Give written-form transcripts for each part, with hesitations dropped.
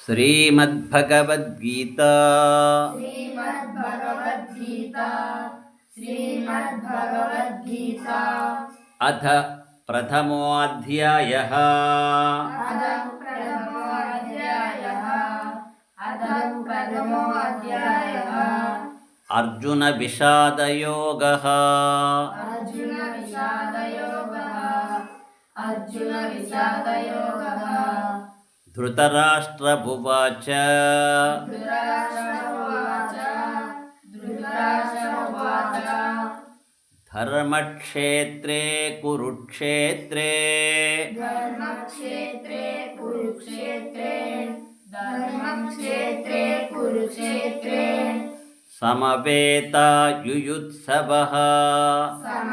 श्रीमद्भगवद्गीता श्रीमद्भगवद्गीता श्रीमद्भगवद्गीता अथ प्रथमोऽध्यायः अथ प्रथमोऽध्यायः अथ प्रथमोऽध्यायः अर्जुनविषादयोगः अर्जुनविषादयोगः धृतराष्ट्रमुवाच धृतराष्ट्रमुवाच धर्मक्षेत्रे कुरुक्षेत्रे धर्मक्षेत्रे कुरुक्षेत्रे समवेतायुयुत्सवः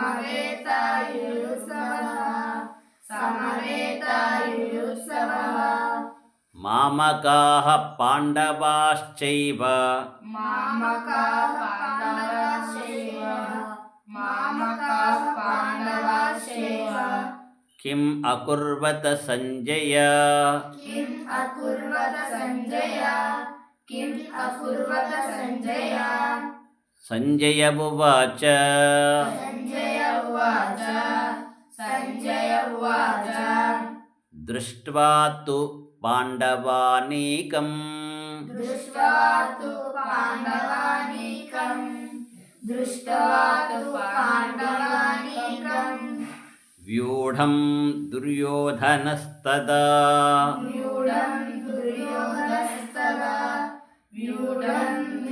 समवेतायुयुत्सवः मामकाः पाण्डवाश्चैव मामकाः पाण्डवाश्चैव किम् अकुर्वत सञ्जय किम् अकुर्वत सञ्जय सञ्जय उवाच सञ्जय उवाच दृष्ट्वा तु पाण्डवानीकम् दृष्ट्वा तु पाण्डवानीकम् व्यूढं दुर्योधनस्तदा व्यूढं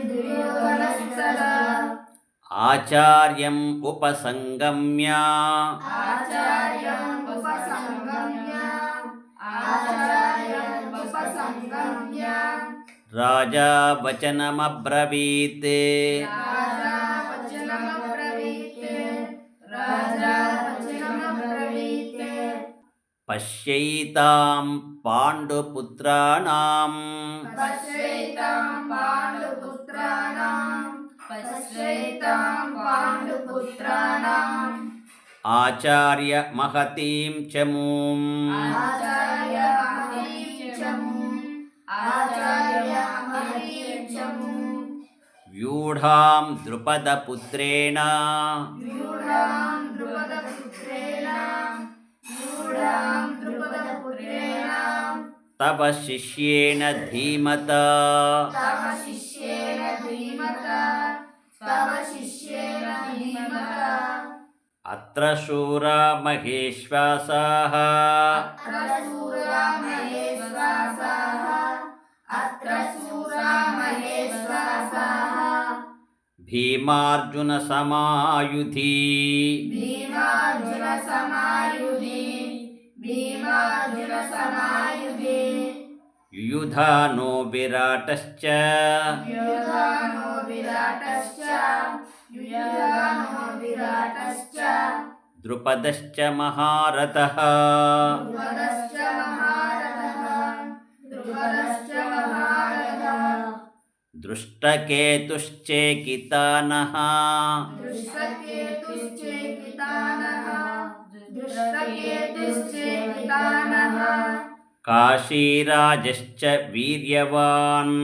दुर्योधनस्तदा आचार्यम् उपसङ्गम्य आचार्यम् उपसङ्गम्य राजा वचनमब्रवीत् राजा वचनमब्रवीत् पश्यैतां पाण्डुपुत्राणाम् पाण्डुपुत्राणाम् आचार्य महतीं च मूम् व्यूढां द्रुपदपुत्रेण तव शिष्येण धीमता अत्र शूरा महेश्वासाः भीमार्जुनसमायुधि युयुधानो विराटश्च द्रुपदश्च महारथः दृष्टकेतुश्चेकितानः काशीराजश्च वीर्यवान्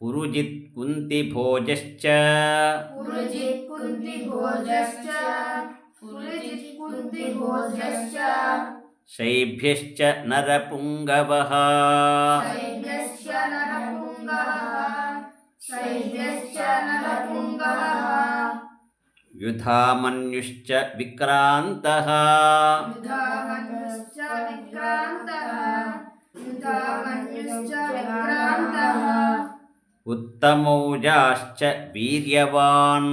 पुरुजित् कुन्तिभोजश्च शैभ्यश्च नरपुङ्गवः युधामन्युश्च विक्रान्तः उत्तमौजाश्च वीर्यवान्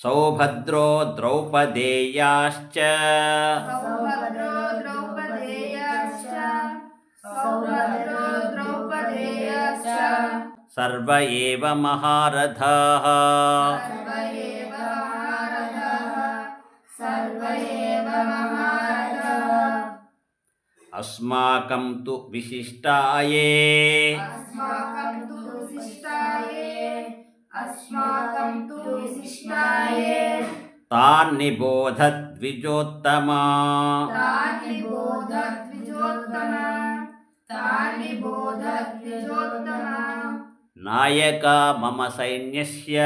सौभद्रो द्रौपदेयाश्च सर्व एव महारथाः अस्माकं तु विशिष्टाये अस्माकं तु विशिष्टाये तान् निबोध द्विजोत्तमा तानि बोध द्विजोत्तमा तानि बोध द्विजोत्तमा नायका मम सैन्यस्य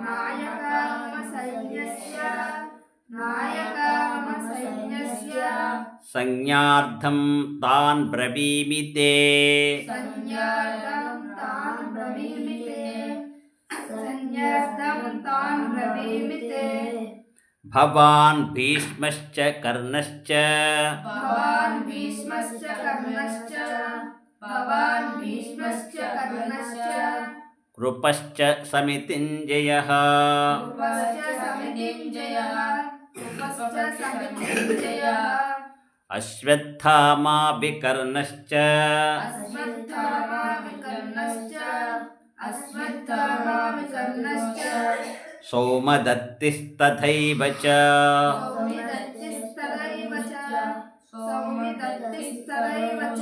नायका मम सैन्यस्य नायका मम सैन्यस्य संज्ञार्थं तान् ब्रवीमि ते संज्ञार्थं तान् ब्रवीमि ते संज्ञार्थं तान् ब्रवीमि ते भवान् भीष्मश्च कर्णश्च भवान् भीष्मश्च कर्णश्च भवान् भीष्मश्च कर्णश्च कृपश्च समितिञ्जयः उपश्च समितिञ्जयः उपश्च समितिञ्जयः अश्वत्थामाभिकर्णश्च अश्वत्थामाविकर्णश्च अश्वत्थामाविकर्णश्च सोमदत्तिस्तथैव च सौमिदत्तिस्तथैव च सौमिदत्तिस्तथैव च